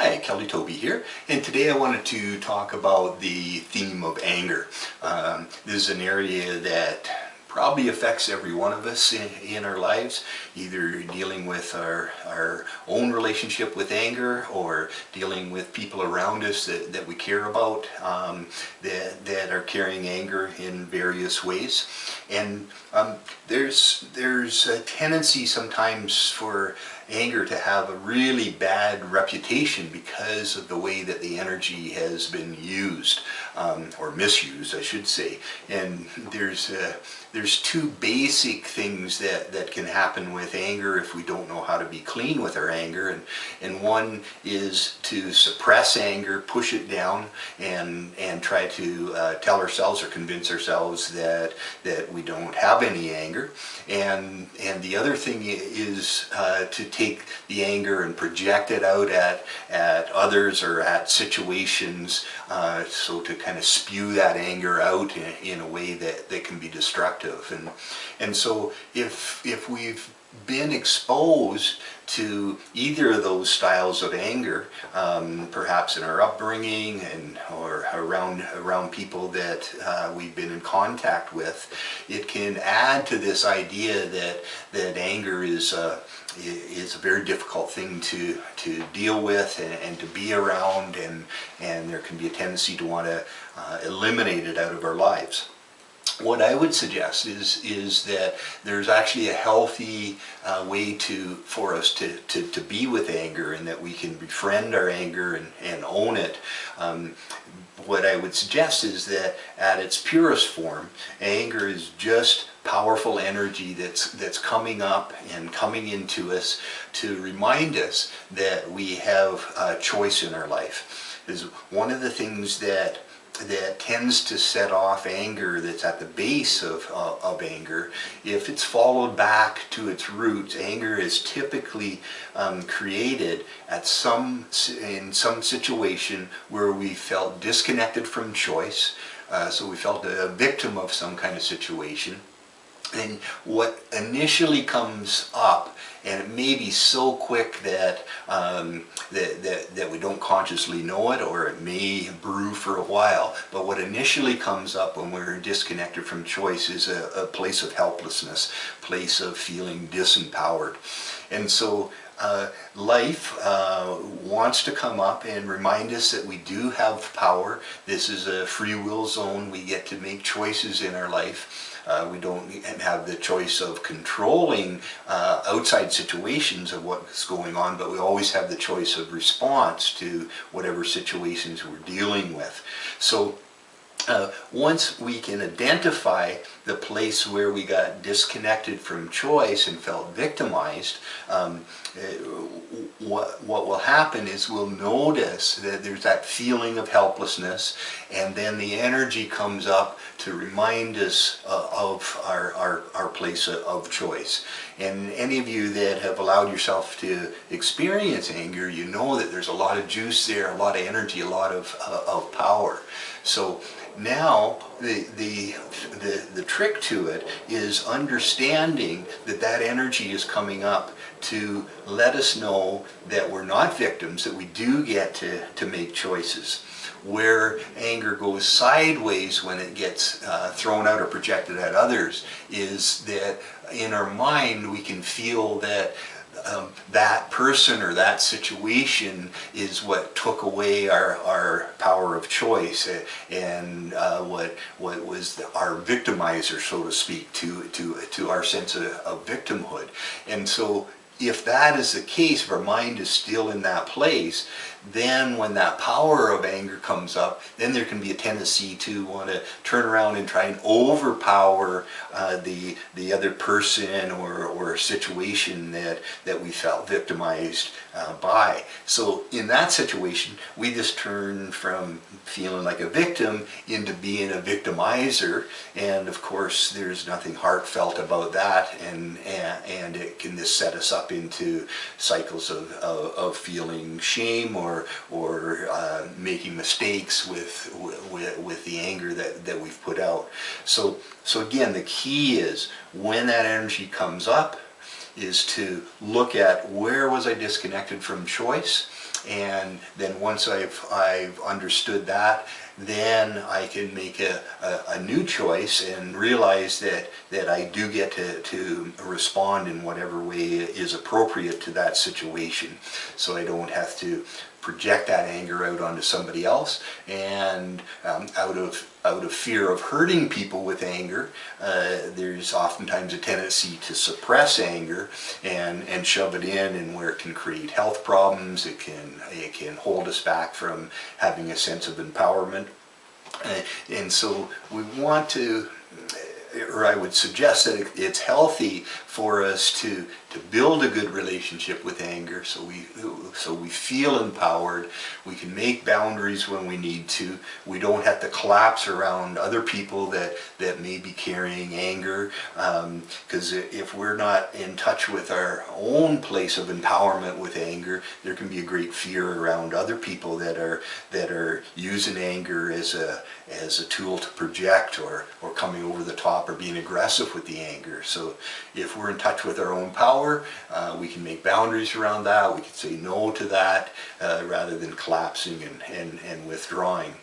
Hi, Kelly Tobey here, and today I wanted to talk about the theme of anger. This is an area that probably affects every one of us in our lives, either dealing with our own relationship with anger or dealing with people around us that we care about that are carrying anger in various ways. And there's a tendency sometimes for anger to have a really bad reputation because of the way that the energy has been used, or misused, I should say. And there's two basic things that can happen with anger if we don't know how to be clean with our anger. And one is to suppress anger, push it down, and try to tell ourselves or convince ourselves that we don't have any anger. And the other thing is to take the anger and project it out at others or at situations, so to kind of spew that anger out in a way that can be destructive. And so if we've been exposed to either of those styles of anger, perhaps in our upbringing or around people that we've been in contact with, it can add to this idea that anger is a very difficult thing to deal with and to be around, and there can be a tendency to want to eliminate it out of our lives. What I would suggest is that there's actually a healthy way for us to be with anger, and that we can befriend our anger and own it. What I would suggest is that at its purest form, anger is just powerful energy that's coming up and coming into us to remind us that we have a choice in our life. Is one of the things that tends to set off anger, that's at the base of anger. If it's followed back to its roots, anger is typically created in some situation where we felt disconnected from choice, so we felt a victim of some kind of situation. And what initially comes up, and it may be so quick that we don't consciously know it, or it may brew for a while, but what initially comes up when we're disconnected from choice is a place of helplessness, place of feeling disempowered. And so life wants to come up and remind us that we do have power. This is a free will zone. We get to make choices in our life. We don't have the choice of controlling outside situations of what's going on, but we always have the choice of response to whatever situations we're dealing with. So once we can identify the place where we got disconnected from choice and felt victimized, what will happen is we'll notice that there's that feeling of helplessness, and then the energy comes up to remind us of our place of choice. And any of you that have allowed yourself to experience anger, you know that there's a lot of juice there, a lot of energy, a lot of power. So now the trick to it is understanding that energy is coming up to let us know that we're not victims, that we do get to make choices. Where anger goes sideways when it gets thrown out or projected at others is that in our mind we can feel that that person or that situation is what took away our power of choice, and what was our victimizer, so to speak, to our sense of victimhood. And so if that is the case, if our mind is still in that place, then when that power of anger comes up, then there can be a tendency to want to turn around and try and overpower the other person or situation that we felt victimized by. So in that situation, we just turn from feeling like a victim into being a victimizer, and of course there's nothing heartfelt about that, and it can just set us up into cycles of feeling shame or making mistakes with the anger that we've put out. So again, the key is when that energy comes up is to look at where was I disconnected from choice, And then once I've understood that, then I can make a new choice and realize that I do get to respond in whatever way is appropriate to that situation. So I don't have to project that anger out onto somebody else, and out of fear of hurting people with anger, there's oftentimes a tendency to suppress anger and shove it in, and where it can create health problems. It can hold us back from having a sense of empowerment. And so we want to, or I would suggest that it's healthy for us to build a good relationship with anger, so we feel empowered. We can make boundaries when we need to. We don't have to collapse around other people that may be carrying anger, because if we're not in touch with our own place of empowerment with anger, there can be a great fear around other people that are using anger as a tool to project, or coming over the top, or being aggressive with the anger. So if we're in touch with our own power, we can make boundaries around that. We can say no to that, rather than collapsing and withdrawing.